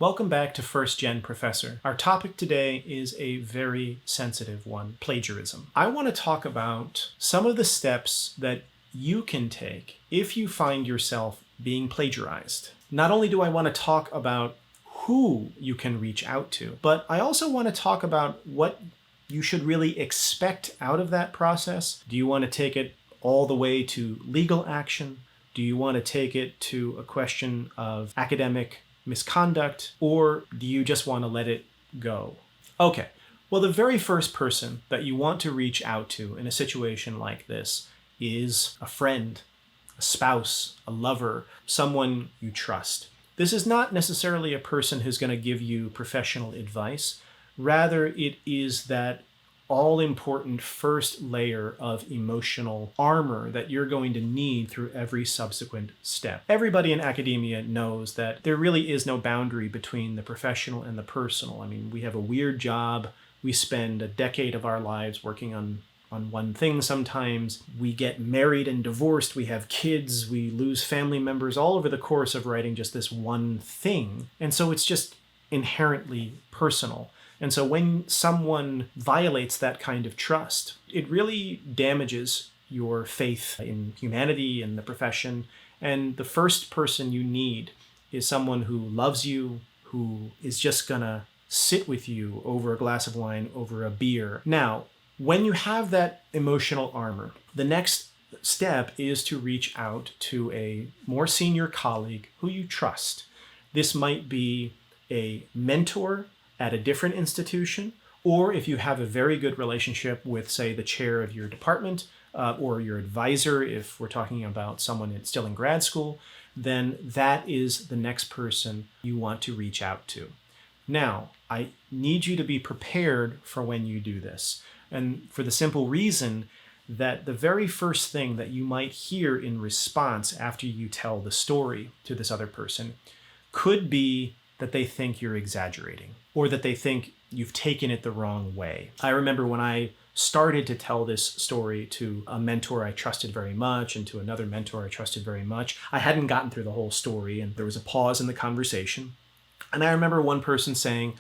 Welcome back to First Gen Professor. Our topic today is a very sensitive one, plagiarism. I want to talk about some of the steps that you can take if you find yourself being plagiarized. Not only do I want to talk about who you can reach out to, but I also want to talk about what you should really expect out of that process. Do you want to take it all the way to legal action? Do you want to take it to a question of academic misconduct, or do you just want to let it go? Okay, well, the very first person that you want to reach out to in a situation like this is a friend, a spouse, a lover, someone you trust. This is not necessarily a person who's going to give you professional advice. Rather, it is that all-important first layer of emotional armor that you're going to need through every subsequent step. Everybody in academia knows that there really is no boundary between the professional and the personal. I mean, we have a weird job. We spend a decade of our lives working on one thing sometimes. We get married and divorced. We have kids. We lose family members all over the course of writing just this one thing. And so it's just inherently personal. And so when someone violates that kind of trust, it really damages your faith in humanity and the profession. And the first person you need is someone who loves you, who is just gonna sit with you over a glass of wine, over a beer. Now, when you have that emotional armor, the next step is to reach out to a more senior colleague who you trust. This might be a mentor at a different institution, or if you have a very good relationship with, say, the chair of your department or your advisor, if we're talking about someone still in grad school, then that is the next person you want to reach out to. Now, I need you to be prepared for when you do this, and for the simple reason that the very first thing that you might hear in response after you tell the story to this other person could be that they think you're exaggerating, or that they think you've taken it the wrong way. I remember when I started to tell this story to a mentor I trusted very much and to another mentor I trusted very much, I hadn't gotten through the whole story, and there was a pause in the conversation. And I remember one person saying,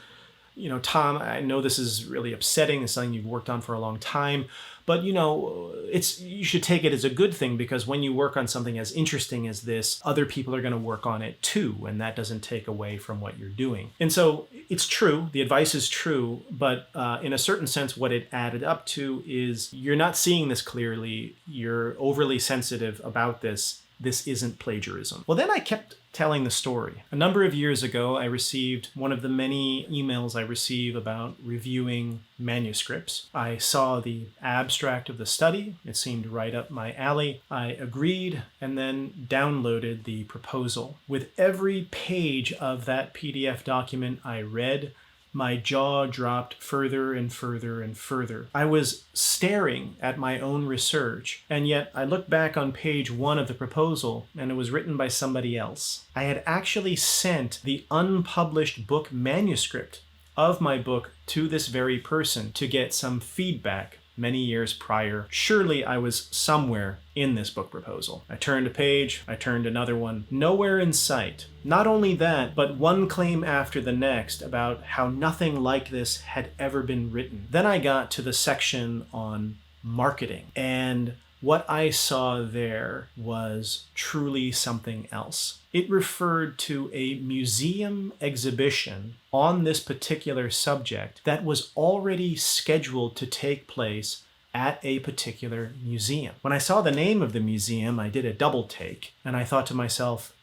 Tom, I know this is really upsetting. It's something you've worked on for a long time, but you should take it as a good thing, because when you work on something as interesting as this, other people are going to work on it too, and that doesn't take away from what you're doing. And so it's true, the advice is true, but in a certain sense, what it added up to is you're not seeing this clearly, you're overly sensitive about this isn't plagiarism. Well, then I kept telling the story. A number of years ago, I received one of the many emails I receive about reviewing manuscripts. I saw the abstract of the study. It seemed right up my alley. I agreed and then downloaded the proposal. With every page of that PDF document I read, my jaw dropped further and further and further. I was staring at my own research, and yet I looked back on page 1 of the proposal, and it was written by somebody else. I had actually sent the unpublished book manuscript of my book to this very person to get some feedback many years prior. Surely I was somewhere in this book proposal. I turned a page, I turned another one, nowhere in sight. Not only that, but one claim after the next about how nothing like this had ever been written. Then I got to the section on marketing, and what I saw there was truly something else. It referred to a museum exhibition on this particular subject that was already scheduled to take place at a particular museum. When I saw the name of the museum, I did a double take, and I thought to myself,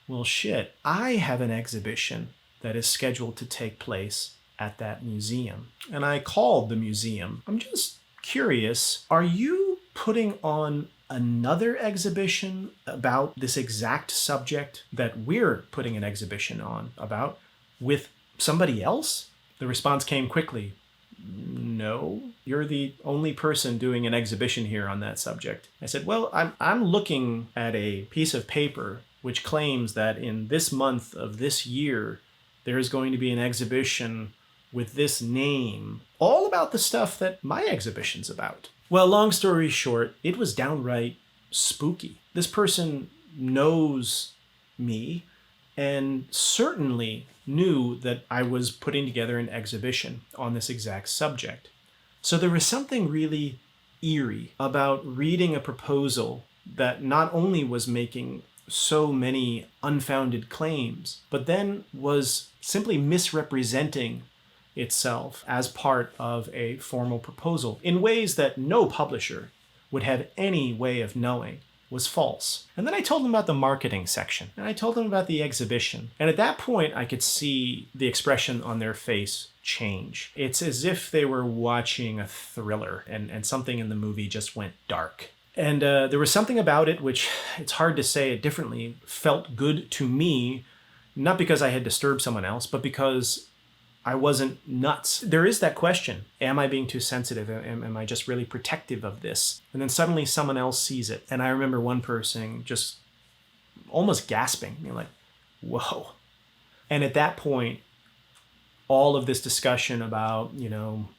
well, shit, I have an exhibition that is scheduled to take place at that museum. And I called the museum. I'm just curious, are you putting on another exhibition about this exact subject that we're putting an exhibition on about with somebody else? The response came quickly. No, you're the only person doing an exhibition here on that subject. I said, well, I'm looking at a piece of paper which claims that in this month of this year, there is going to be an exhibition with this name, all about the stuff that my exhibition's about. Well, long story short, it was downright spooky. This person knows me. and certainly knew that I was putting together an exhibition on this exact subject. So there was something really eerie about reading a proposal that not only was making so many unfounded claims, but then was simply misrepresenting itself as part of a formal proposal in ways that no publisher would have any way of knowing was false. And then I told them about the marketing section, and I told them about the exhibition. And at that point, I could see the expression on their face change. It's as if they were watching a thriller and something in the movie just went dark. And there was something about it, which it's hard to say it differently, felt good to me, not because I had disturbed someone else, but because I wasn't nuts. There is that question, am I being too sensitive? Am I just really protective of this? And then suddenly someone else sees it. And I remember one person just almost gasping, like, whoa. And at that point, all of this discussion about,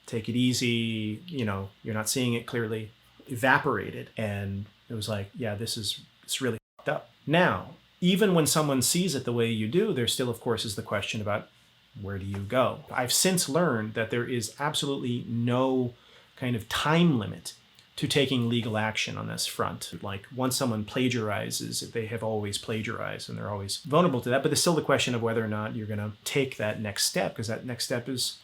take it easy, you're not seeing it clearly, evaporated. And it was like, yeah, it's really fucked up. Now, even when someone sees it the way you do, there still, of course, is the question about where do you go? I've since learned that there is absolutely no kind of time limit to taking legal action on this front. Like once someone plagiarizes, they have always plagiarized and they're always vulnerable to that. But there's still the question of whether or not you're going to take that next step, because that next step it's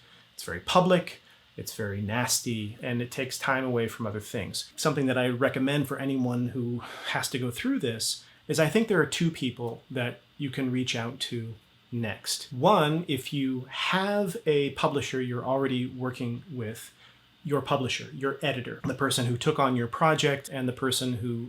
very public, it's very nasty, and it takes time away from other things. Something that I recommend for anyone who has to go through this is I think there are two people that you can reach out to next. One, if you have a publisher you're already working with, your publisher, your editor, the person who took on your project and the person who,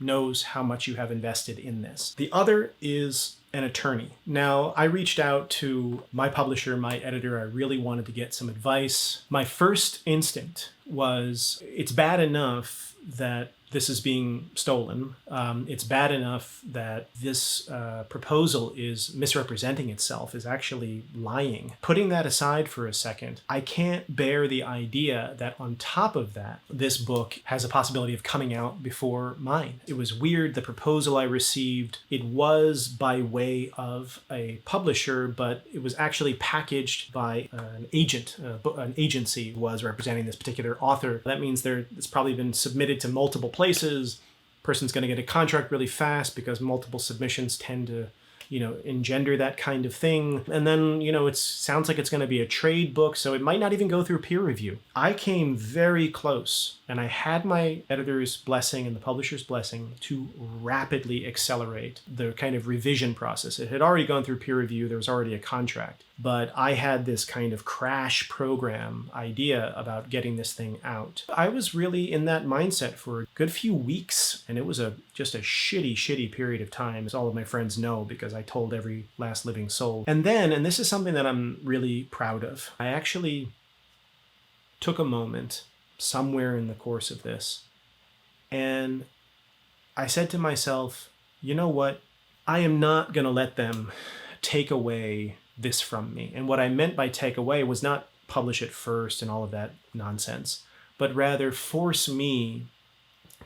knows how much you have invested in this. The other is an attorney. Now, I reached out to my publisher, my editor. I really wanted to get some advice. My first instinct was, it's bad enough that this is being stolen. It's bad enough that this proposal is misrepresenting itself, is actually lying. Putting that aside for a second, I can't bear the idea that on top of that, this book has a possibility of coming out before mine. It was weird, the proposal I received, it was by way of a publisher, but it was actually packaged by an agent, an agency was representing this particular author. That means it's probably been submitted to multiple places. Person's going to get a contract really fast because multiple submissions tend to, engender that kind of thing. And then, it sounds like it's going to be a trade book, so it might not even go through peer review. I came very close, and I had my editor's blessing and the publisher's blessing to rapidly accelerate the kind of revision process. It had already gone through peer review. There was already a contract. But I had this kind of crash program idea about getting this thing out. I was really in that mindset for a good few weeks, and it was just a shitty period of time, as all of my friends know, because I told every last living soul. And then, and this is something that I'm really proud of, I actually took a moment somewhere in the course of this, and I said to myself, you know what? I am not going to let them take away this from me. And what I meant by take away was not publish it first and all of that nonsense, but rather force me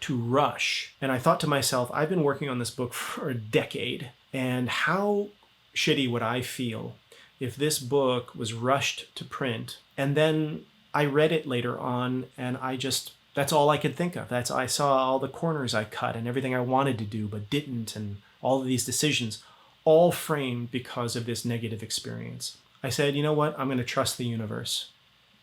to rush. And I thought to myself, I've been working on this book for a decade, and how shitty would I feel if this book was rushed to print, and then I read it later on and that's all I could think of. I saw all the corners I cut and everything I wanted to do but didn't, and all of these decisions, all framed because of this negative experience. I said, you know what? I'm going to trust the universe.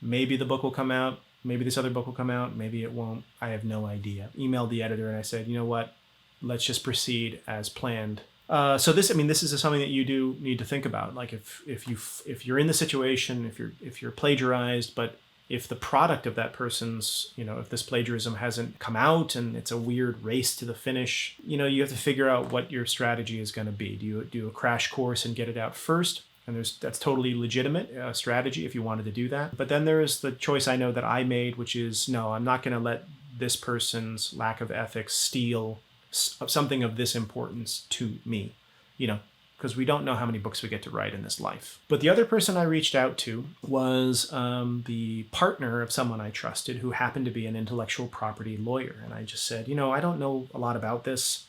Maybe the book will come out. Maybe this other book will come out. Maybe it won't. I have no idea. Emailed the editor and I said, you know what? Let's just proceed as planned. So this is something that you do need to think about. Like if you're in the situation, if you're plagiarized, but if the product of that person's, if this plagiarism hasn't come out and it's a weird race to the finish, you have to figure out what your strategy is going to be. Do you do a crash course and get it out first? And that's totally legitimate strategy if you wanted to do that. But then there is the choice I know that I made, which is, no, I'm not going to let this person's lack of ethics steal something of this importance to me, because we don't know how many books we get to write in this life. But the other person I reached out to was the partner of someone I trusted who happened to be an intellectual property lawyer. And I just said, I don't know a lot about this.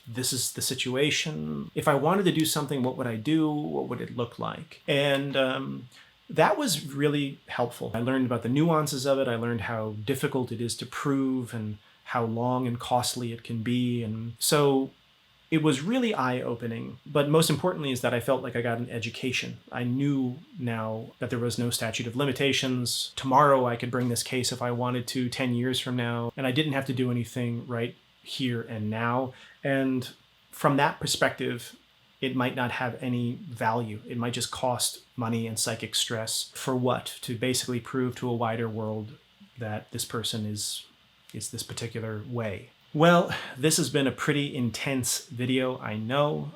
this is the situation. If I wanted to do something, what would I do? What would it look like? And that was really helpful. I learned about the nuances of it. I learned how difficult it is to prove and how long and costly it can be. And so it was really eye-opening, but most importantly is that I felt like I got an education. I knew now that there was no statute of limitations. Tomorrow I could bring this case if I wanted to, 10 years from now, and I didn't have to do anything right here and now. And from that perspective, it might not have any value. It might just cost money and psychic stress. For what? To basically prove to a wider world that this person is this particular way. Well, this has been a pretty intense video, I know,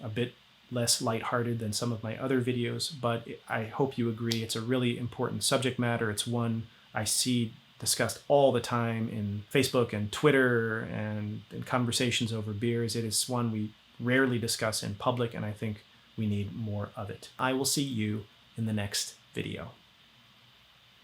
a bit less lighthearted than some of my other videos, but I hope you agree it's a really important subject matter. It's one I see discussed all the time in Facebook and Twitter and in conversations over beers. It is one we rarely discuss in public, and I think we need more of it. I will see you in the next video.